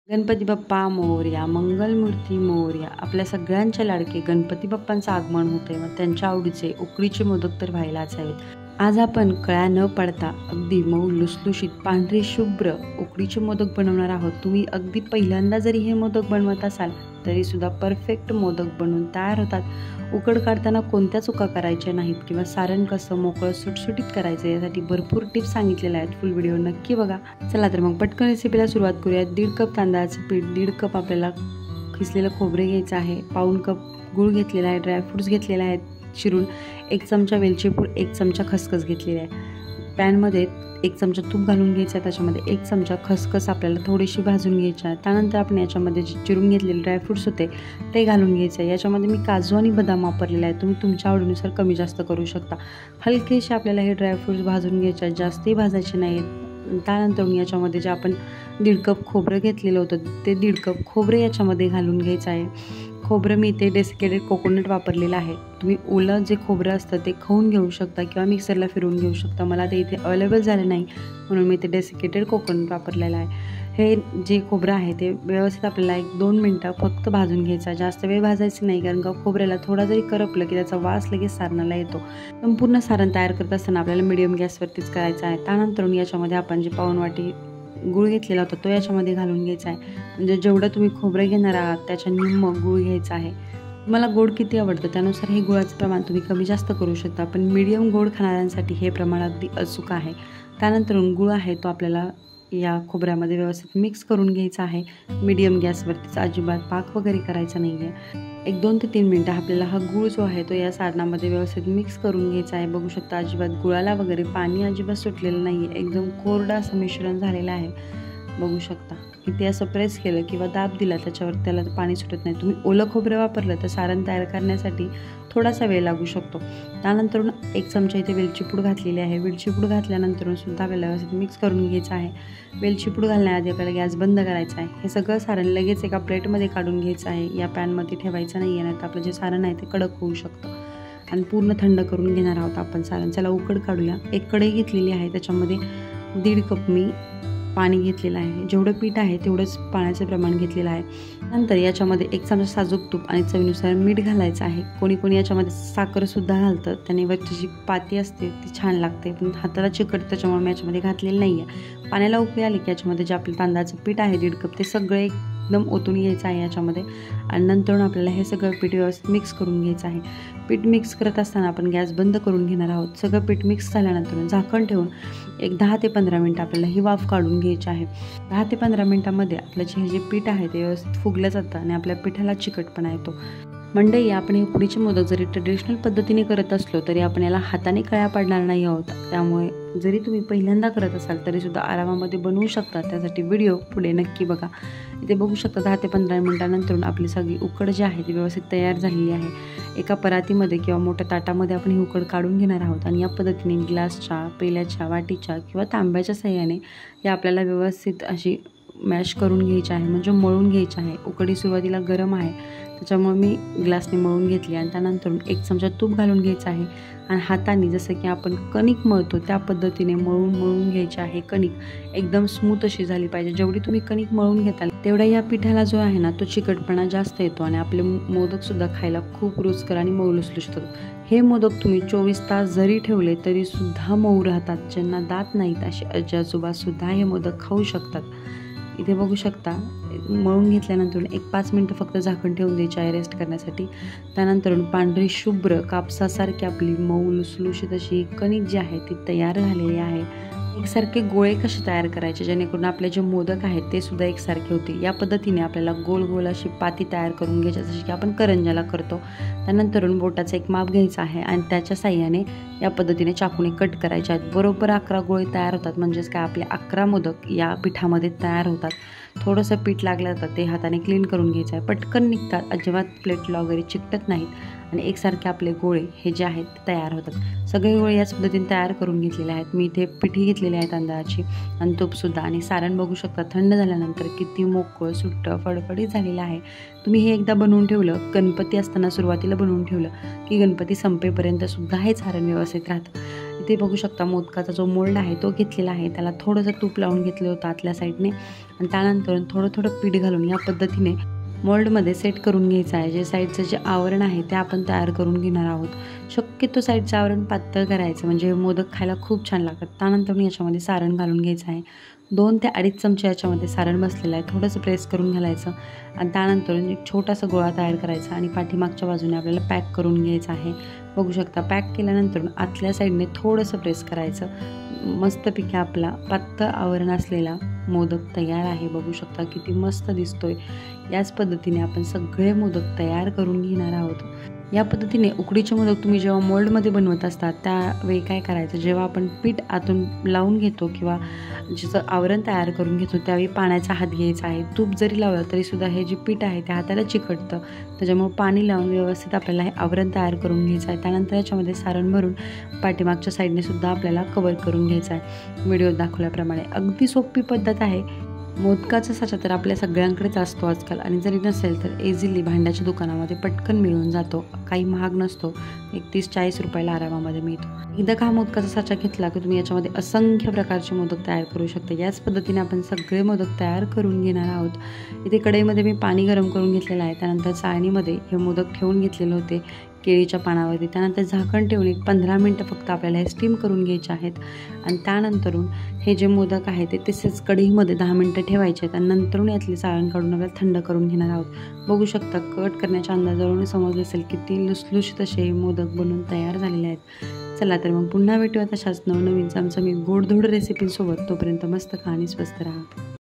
गणपती बाप्पा मोरया, मंगलमूर्ती मोरया. आपल्या सगळ्यांचे लाडके गणपती बाप्पांचं आगमन होते व त्यांच्या आवडीचे उकडीचे मोदक तर व्हायलाच हवेत. आज आपण कळ्या न पडता अगदी मऊ लुसलुशीत पांढरे शुभ्र उकडीचे मोदक बनवणार आहोत. तुम्ही अगदी पहिल्यांदा जरी हे मोदक बनवत असाल तरीसुद्धा परफेक्ट मोदक बनवून तयार होतात. उकड काढताना कोणत्या चुका करायच्या नाहीत किंवा सारण कसं मोकळं सुटसुटीत करायचं यासाठी भरपूर टिप्स सांगितलेल्या आहेत. फुल व्हिडिओ नक्की बघा. चला तर मग पटकन रेसिपीला सुरुवात करूया. 1.5 कप तांदळाचं पीठ, 1.5 कप आपल्याला किसलेलं खोबरे घ्यायचं आहे, 1.5 कप गूळ घेतलेला आहे, ड्रायफ्रूट्स घेतलेले आहेत चिरून, 1 चमचा वेलची पूड, 1 चमचा खसखस घेतलेली आहे. पॅनमध्ये 1 चमचा तूप घालून घ्यायचं आहे, त्याच्यामध्ये 1 चमचा खसखस आपल्याला थोडीशी भाजून घ्यायची आहे. त्यानंतर आपण याच्यामध्ये जे चिरून घेतलेले ड्रायफ्रूट्स होते ते घालून घ्यायचे आहे. याच्यामध्ये मी काजू आणि बदाम वापरलेला आहे, तुम्ही तुमच्या आवडीनुसार कमी जास्त करू शकता. हलकेसे आपल्याला हे ड्रायफ्रूट्स भाजून घ्यायचे आहेत, जास्तही भाजायचे नाहीत. त्यानंतर याच्यामध्ये जे आपण 1.5 कप खोबरं घेतलेलं होतं ते 1.5 कप खोबरे याच्यामध्ये घालून घ्यायचं आहे. खोबरं मी इथे डेसिकेटेड कोकोनट वापरलेलं आहे. तुम्ही ओलं जे खोबरं असतं ते खाऊन घेऊ शकता किंवा मिक्सरला फिरवून घेऊ शकता. मला ते इथे अवेलेबल झालं नाही म्हणून मी इथे डेसिकेटेड कोकोनट वापरलेलं आहे. हे जे खोबरं आहे ते व्यवस्थित आपल्याला 1-2 मिनटं फक्त भाजून घ्यायचं. जास्त वेळ भाजायचं नाही, कारण का खोबऱ्याला थोडा जरी करपलं की त्याचा वास लगेच सारणाला येतो. संपूर्ण सारण तयार करत असताना आपल्याला मीडियम गॅसवरतीच करायचं आहे. त्यानंतर याच्यामध्ये आपण जे पाऊण वाटी गूळ घेतलेला होता तो याच्यामध्ये घालून घ्यायचा आहे. म्हणजे जेवढं तुम्ही खोबरं घेणार आहात त्याच्या निम्म गूळ घ्यायचं आहे. तुम्हाला गोड किती आवडतं त्यानुसार हे गुळाचं प्रमाण तुम्ही कमी जास्त करू शकता, पण मीडियम गोड खाणाऱ्यांसाठी हे प्रमाण अगदी अचूक आहे. त्यानंतर गूळ आहे तो आपल्याला या खोबऱ्यामध्ये व्यवस्थित मिक्स करून घ्यायचा आहे. मीडियम गॅसवरतीच, अजिबात पाक वगैरे करायचा नाही आहे. 1-2 ते 3 मिनटं आपल्याला हा गूळ जो आहे तो या सारणामध्ये व्यवस्थित मिक्स करून घ्यायचा आहे. बघू शकता अजिबात गुळाला वगैरे पाणी अजिबात सुटलेलं नाही आहे, एकदम कोरडं असं मिश्रण झालेलं आहे. बघू शकता किती असं प्रेस केलं किंवा दाब दिला त्याच्यावर त्याला पाणी सुटत नाही. तुम्ही ओलं खोबरं वापरलं तर सारण तयार करण्यासाठी थोडासा वेळ लागू शकतो. त्यानंतर 1 चमचा इथे वेलची पूड घातलेली आहे. वेलची पूड घातल्यानंतर सुद्धा आपल्याला व्यवस्थित मिक्स करून घ्यायचं आहे. वेलची पूड घालण्याआधी आपल्याला गॅस बंद करायचा आहे. हे सगळं सारण लगेच एका प्लेटमध्ये काढून घ्यायचं आहे. या पॅनमध्ये ठेवायचं नाही आहे, नाही तर आपलं जे सारण आहे ते कडक होऊ शकतं. आणि पूर्ण थंड करून घेणार आहोत आपण सारण. चला उकड काढूया. एक कढई घेतलेली आहे, त्याच्यामध्ये 1.5 कप मी पाणी घेतलेलं आहे. जेवढं पीठ आहे तेवढंच पाण्याचं प्रमाण घेतलेलं आहे. नंतर याच्यामध्ये 1 चमचा साजूक तूप आणि चवीनुसार मीठ घालायचं आहे. कोणी कोणी याच्यामध्ये साखरसुद्धा घालतं, त्याने वरची जी पाती असते ती छान लागते, पण हाताला चिकट त्याच्यामुळे मी याच्यामध्ये घातलेलं नाही आहे. पाण्याला उकळी आली की याच्यामध्ये जे आपलं तांदळाचं पीठ आहे 1.5 कप ते सगळं एकदम ओतून घ्यायचं आहे याच्यामध्ये. आणि नंतर आपल्याला हे सगळं पीठ व्यवस्थित मिक्स करून घ्यायचं आहे. पीठ मिक्स करत असताना आपण गॅस बंद करून घेणार आहोत. सगळं पीठ मिक्स झाल्यानंतर झाकण ठेवून एक 10 ते 15 मिनटं आपल्याला ही वाफ काढून घ्यायची आहे. 10 ते 15 मिनटामध्ये आपलं जे पीठ आहे ते व्यवस्थित फुगलं जातं आणि आपल्या पिठाला चिकटपणा येतो. मंडई, आपण हे उकडीचे मोदक जरी ट्रेडिशनल पद्धतीने करत असलो तरी आपण याला हाताने कळ्या पाडणार नाही आहोत. त्यामुळे जरी तुम्ही पहिल्यांदा करत असाल तरीसुद्धा आरामामध्ये बनवू शकता. त्यासाठी व्हिडिओ पुढे नक्की बघा. इथे बघू शकता 10 ते 15 मिनटानंतर आपली सगळी उकड जी आहे ती व्यवस्थित तयार झालेली आहे. एका परातीमध्ये किंवा मोठ्या ताटामध्ये आपण ही उकड काढून घेणार आहोत आणि या पद्धतीने ग्लासच्या, पेल्याच्या, वाटीच्या किंवा तांब्याच्या साहाय्याने या आपल्याला व्यवस्थित अशी मॅश करून घ्यायची आहे, म्हणजे मळून घ्यायची आहे. उकडी सुरुवातीला गरम आहे त्याच्यामुळे मी ग्लासने मळून घेतली आणि त्यानंतर 1 चमचा तूप घालून घ्यायचं आहे आणि हाताने जसं की आपण कणिक मळतो त्या पद्धतीने मळून घ्यायची आहे. कणिक एकदम स्मूथ अशी झाली पाहिजे. जेवढी तुम्ही कणिक मळून घेताल तेवढा या पिठाला जो आहे ना तो चिकटपणा जास्त येतो आणि आपले मोदकसुद्धा खायला खूप रुचकर आणि मऊ लुसलुशीत होतात. हे मोदक तुम्ही 24 तास जरी ठेवले तरीसुद्धा मऊ राहतात. ज्यांना दात नाहीत असे आजी आजोबासुद्धा हे मोदक खाऊ शकतात. इथे बघू शकता मळून घेतल्यानंतर 1-5 मिनटं फक्त झाकण ठेवून द्यायचे आहे रेस्ट करण्यासाठी. त्यानंतर पांढरी शुभ्र कापसासारखी आपली मऊ लुसलुशीत अशी कणिक जी आहे ती तयार झालेली आहे. एकसारखे गोळे कसे तयार करायचे जेणेकरून आपले जे मोदक आहेत ते सुद्धा एकसारखे होते. या पद्धतीने आपल्याला गोल गोल अशी पाती तयार करून घ्यायची, जशी की आपण करंजाला करतो. त्यानंतर बोटाचं एक माप घ्यायचं आहे आणि त्याच्या साह्याने या पद्धतीने चाकूने कट करायचे आहेत. बरोबर 11 गोळे तयार होतात, म्हणजेच काय आपले 11 मोदक या पिठामध्ये तयार होतात. थोडंसं पीठ लागलं जातं ते हाताने क्लीन करून घ्यायचं आहे. पटकन निघतात, अजिबात प्लेटला वगैरे चिकटत नाहीत आणि एकसारखे आपले गोळे हे जे आहेत ते तयार होतात. सगळे गोळे याच पद्धतीने तयार करून घेतलेले आहेत. मी इथे पिठी घेतलेली आहे तांदळाची आणि तूपसुद्धा. आणि सारण बघू शकता थंड झाल्यानंतर किती मोकळं सुट्टं फडफडीत झालेलं आहे. तुम्ही हे एकदा बनवून ठेवलं, गणपती असताना सुरुवातीला बनवून ठेवलं की गणपती संपेपर्यंत सुद्धा हे सारण व्यवस्थित राहतं. इथे बघू शकता मोदकाचा जो मोल्ड आहे तो घेतलेला आहे. त्याला थोडंसं तूप लावून घेतलं होतं आतल्या साईडने आणि त्यानंतर थोडं थोडं पीठ घालून या पद्धतीने मोल्डमध्ये सेट करून घ्यायचं आहे. जे साईडचं जे आवरण आहे ते आपण तयार करून घेणार आहोत. शक्यतो साईडचं आवरण पातळ करायचं म्हणजे मोदक खायला खूप छान लागतात. त्यानंतर याच्यामध्ये सारण घालून घ्यायचं आहे. 2 ते 2.5 चमचे याच्यामध्ये सारण बसलेलं आहे. थोडंसं प्रेस करून घालायचं आणि त्यानंतर एक छोटासा गोळा तयार करायचा आणि पाठीमागच्या बाजूने आपल्याला पॅक करून घ्यायचं आहे. बघू शकता पॅक केल्यानंतर आतल्या साईडने थोडंसं प्रेस करायचं. मस्तपैकी आपला पातळ आवरण असलेला मोदक तयार आहे. बघू शकता किती मस्त दिसतोय. याच पद्धतीने आपण सगळे मोदक तयार करून घेणार आहोत. या पद्धतीने उकडीचे मोदक तुम्ही जेव्हा मोल्डमध्ये बनवत असतात त्यावेळी काय करायचं, जेव्हा आपण पीठ आतून लावून घेतो किंवा ज्याचं आवरण तयार करून घेतो त्यावेळी पाण्याचा हात घ्यायचा आहे. तूप जरी लावलं तरीसुद्धा हे जे पीठ आहे ते हाताला चिकटतं. त्याच्यामुळे पाणी लावून व्यवस्थित आपल्याला हे आवरण तयार करून घ्यायचं आहे. त्यानंतर याच्यामध्ये सारण भरून पाठीमागच्या साईडने सुद्धा आपल्याला कवर करून घ्यायचं आहे. व्हिडिओ दाखवल्याप्रमाणे अगदी सोपी पद्धत आहे. मोदकाचा साचा तर आपल्या सगळ्यांकडेच असतो आजकाल आणि जरी नसेल तर इझिली भांड्याच्या दुकानामध्ये पटकन मिळून जातो. काही महाग नसतो. 30-40 रुपयाला आरामामध्ये मिळतो. एकदा का मोदकाचा साचा घेतला की तुम्ही याच्यामध्ये असंख्य प्रकारचे मोदक तयार करू शकता. याच पद्धतीने आपण सगळे मोदक तयार करून घेणार आहोत. इथे कढईमध्ये मी पाणी गरम करून घेतलेलं आहे. त्यानंतर चाळणीमध्ये हे मोदक ठेवून घेतलेले होते केळीच्या पानावरती. त्यानंतर झाकण ठेवून एक 15 मिनटं फक्त आपल्याला हे स्टीम करून घ्यायचे आहेत आणि त्यानंतरून हे जे मोदक आहे ते तसेच कढईमध्ये 10 मिनटं ठेवायचे आहेत आणि नंतरून यातले चाळण काढून आपल्याला थंड करून घेणार आहोत. बघू शकता कट करण्याच्या अंदाजावरून समजलं असेल किती लुसलुशीत असे मोदक बनून तयार झालेले आहेत. चला तर मग पुन्हा भेटूया तशाच नवनवीन चमचमीत गोडधोड रेसिपीसोबत. तोपर्यंत मस्त खा आणि स्वस्त राहा.